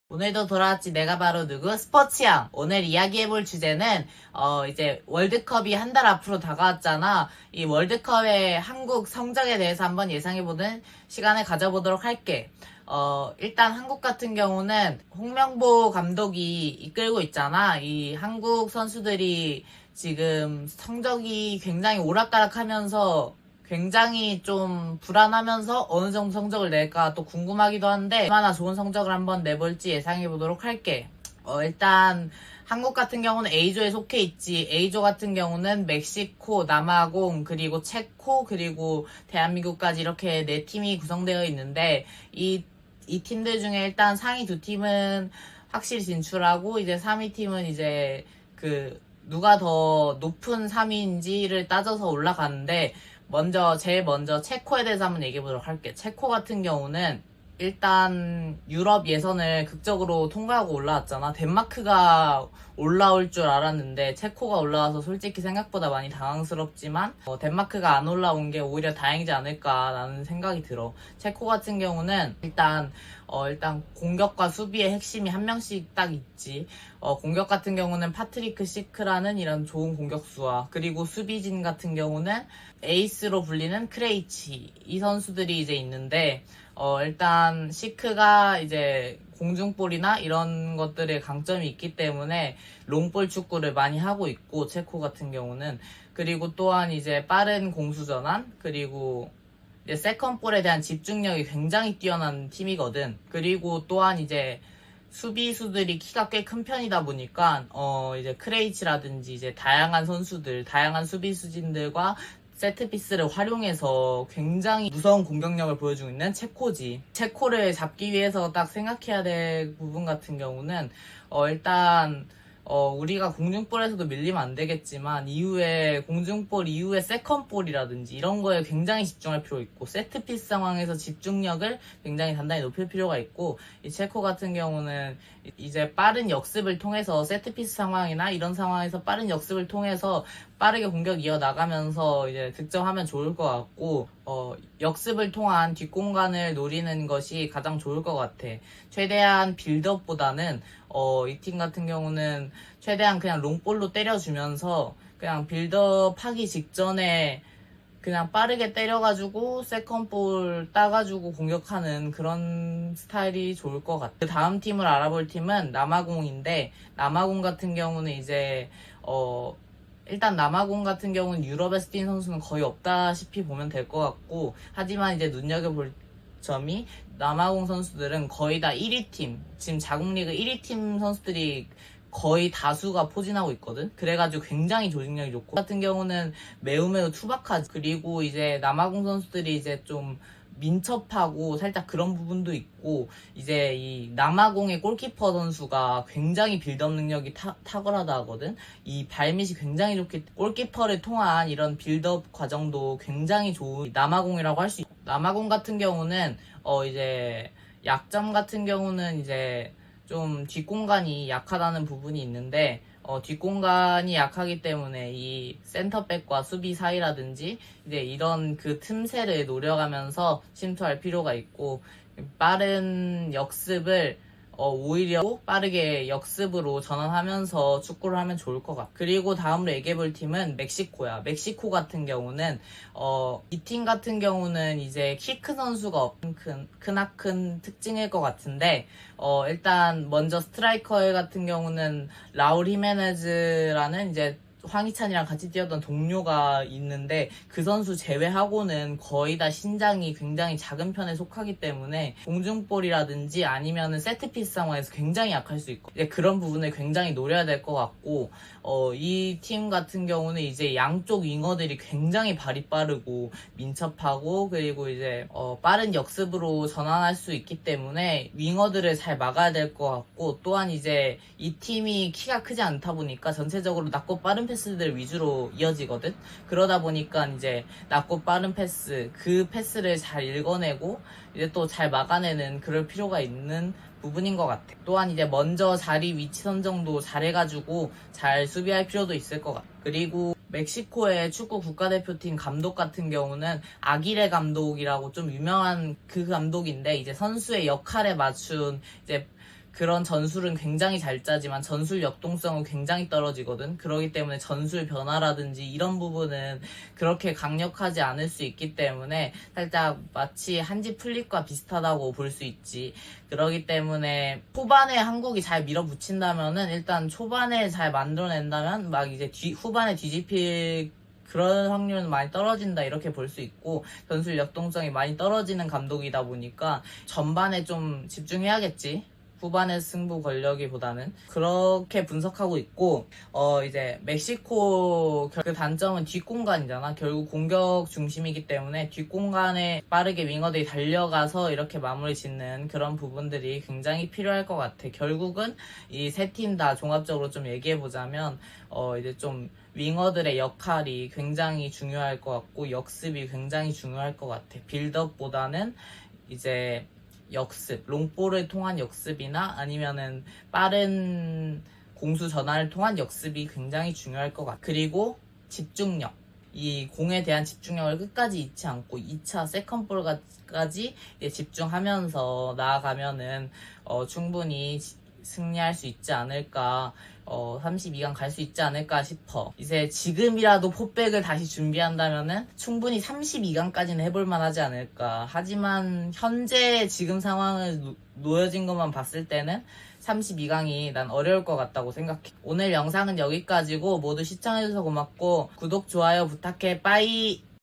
오늘도 돌아왔지. 내가 바로 누구? 스포츠형. 오늘 이야기해볼 주제는 이제 월드컵이 한 달 앞으로 다가왔잖아. 이 월드컵의 한국 성적에 대해서 한번 예상해보는 시간을 가져보도록 할게. 일단 한국 같은 경우는 홍명보 감독이 이끌고 있잖아. 이 한국 선수들이 지금 성적이 굉장히 오락가락하면서 굉장히 좀 불안하면서 어느 정도 성적을 낼까 또 궁금하기도 한데 얼마나 좋은 성적을 한번 내볼지 예상해 보도록 할게. 일단 한국 같은 경우는 A조에 속해 있지. A조 같은 경우는 멕시코, 남아공, 그리고 체코, 그리고 대한민국까지 이렇게 네 팀이 구성되어 있는데 이 팀들 중에 일단 상위 두 팀은 확실히 진출하고 이제 3위 팀은 이제 누가 더 높은 3위인지를 따져서 올라가는데 제일 먼저 체코에 대해서 한번 얘기해 보도록 할게. 체코 같은 경우는 일단 유럽 예선을 극적으로 통과하고 올라왔잖아. 덴마크가 올라올 줄 알았는데 체코가 올라와서 솔직히 생각보다 많이 당황스럽지만 덴마크가 안 올라온 게 오히려 다행이지 않을까라는 생각이 들어. 체코 같은 경우는 일단 공격과 수비의 핵심이 한 명씩 딱 있지. 공격 같은 경우는 파트리크 시크라는 이런 좋은 공격수와 그리고 수비진 같은 경우는 에이스로 불리는 크레이치 이 선수들이 이제 있는데 일단 시크가 이제 공중볼이나 이런 것들의 강점이 있기 때문에 롱볼 축구를 많이 하고 있고 체코 같은 경우는 그리고 또한 이제 빠른 공수 전환 그리고 이제 세컨볼에 대한 집중력이 굉장히 뛰어난 팀이거든. 그리고 또한 이제 수비수들이 키가 꽤 큰 편이다 보니까 이제 크레이치라든지 이제 다양한 수비수진들과 세트피스를 활용해서 굉장히 무서운 공격력을 보여주고 있는 체코지. 체코를 잡기 위해서 딱 생각해야 될 부분 같은 경우는 일단 우리가 공중볼에서도 밀리면 안 되겠지만 공중볼 이후에 세컨볼이라든지 이런 거에 굉장히 집중할 필요 있고 세트피스 상황에서 집중력을 굉장히 단단히 높일 필요가 있고 이 체코 같은 경우는 이제 빠른 역습을 통해서 세트피스 상황이나 이런 상황에서 빠른 역습을 통해서 빠르게 공격 이어나가면서 이제 득점하면 좋을 것 같고 역습을 통한 뒷공간을 노리는 것이 가장 좋을 것 같아. 최대한 빌드업보다는 이 팀 같은 경우는 최대한 그냥 롱볼로 때려주면서 그냥 빌드업 하기 직전에 그냥 빠르게 때려가지고 세컨볼 따가지고 공격하는 그런 스타일이 좋을 것 같아. 그 다음 팀을 알아볼 팀은 남아공인데 남아공 같은 경우는 이제 일단 남아공 같은 경우는 유럽에서 뛴 선수는 거의 없다시피 보면 될 것 같고 하지만 이제 눈여겨볼 점이 남아공 선수들은 거의 다 1위 팀 지금 자국리그 1위 팀 선수들이 거의 다수가 포진하고 있거든. 그래가지고 굉장히 조직력이 좋고 같은 경우는 매우 투박하지. 그리고 이제 남아공 선수들이 이제 좀 민첩하고 살짝 그런 부분도 있고 이제 이 남아공의 골키퍼 선수가 굉장히 빌드업 능력이 탁월하다 하거든. 이 발밑이 굉장히 좋기 골키퍼를 통한 이런 빌드업 과정도 굉장히 좋은 남아공이라고 할 수 있고 남아공 같은 경우는 이제 약점 같은 경우는 이제 좀 뒷공간이 약하다는 부분이 있는데 뒷공간이 약하기 때문에 이 센터백과 수비 사이라든지 이제 이런 그 틈새를 노려가면서 침투할 필요가 있고 빠른 역습을 오히려 빠르게 역습으로 전환하면서 축구를 하면 좋을 것 같아. 그리고 다음으로 얘기해볼 팀은 멕시코야. 멕시코 같은 경우는 이 팀 같은 경우는 이제 키 큰 선수가 없는 크나큰 특징일 것 같은데 일단 먼저 스트라이커 같은 경우는 라울 히메네즈라는 이제 황희찬이랑 같이 뛰었던 동료가 있는데 그 선수 제외하고는 거의 다 신장이 굉장히 작은 편에 속하기 때문에 공중볼이라든지 아니면은 세트피스 상황에서 굉장히 약할 수 있고 이제 그런 부분을 굉장히 노려야 될 것 같고 이 팀 같은 경우는 이제 양쪽 윙어들이 굉장히 발이 빠르고 민첩하고 그리고 이제 빠른 역습으로 전환할 수 있기 때문에 윙어들을 잘 막아야 될 것 같고 또한 이제 이 팀이 키가 크지 않다 보니까 전체적으로 낮고 빠른 패스들 위주로 이어지거든. 그러다 보니까 이제 낮고 빠른 그 패스를 잘 읽어내고 이제 또 잘 막아내는 그럴 필요가 있는 부분인 것 같아. 또한 이제 먼저 자리 위치 선정도 잘해가지고 잘 수비할 필요도 있을 것 같아. 그리고 멕시코의 축구 국가대표팀 감독 같은 경우는 아기레 감독이라고 좀 유명한 그 감독인데 이제 선수의 역할에 맞춘 이제 그런 전술은 굉장히 잘 짜지만 전술 역동성은 굉장히 떨어지거든. 그렇기 때문에 전술 변화라든지 이런 부분은 그렇게 강력하지 않을 수 있기 때문에 살짝 마치 한지 플립과 비슷하다고 볼 수 있지. 그렇기 때문에 초반에 한국이 잘 밀어붙인다면은 일단 초반에 잘 만들어낸다면 막 이제 후반에 뒤집힐 그런 확률은 많이 떨어진다 이렇게 볼 수 있고, 전술 역동성이 많이 떨어지는 감독이다 보니까 전반에 좀 집중해야겠지. 후반의 승부 권력이보다는 그렇게 분석하고 있고, 이제 멕시코 그 단점은 뒷공간이잖아. 결국 공격 중심이기 때문에 뒷공간에 빠르게 윙어들이 달려가서 이렇게 마무리 짓는 그런 부분들이 굉장히 필요할 것 같아. 결국은 이 세 팀 다 종합적으로 좀 얘기해 보자면 이제 좀 윙어들의 역할이 굉장히 중요할 것 같고 역습이 굉장히 중요할 것 같아. 빌드업보다는 이제 역습, 롱볼을 통한 역습이나 아니면은 빠른 공수 전환을 통한 역습이 굉장히 중요할 것 같아. 그리고 집중력. 이 공에 대한 집중력을 끝까지 잃지 않고 2차 세컨볼까지 집중하면서 나아가면은 충분히 승리할 수 있지 않을까, 32강 갈 수 있지 않을까 싶어. 이제 지금이라도 포백을 다시 준비한다면은 충분히 32강까지는 해볼만 하지 않을까. 하지만 현재 지금 상황을 놓여진 것만 봤을 때는 32강이 난 어려울 것 같다고 생각해. 오늘 영상은 여기까지고 모두 시청해줘서 고맙고 구독, 좋아요 부탁해. 빠이!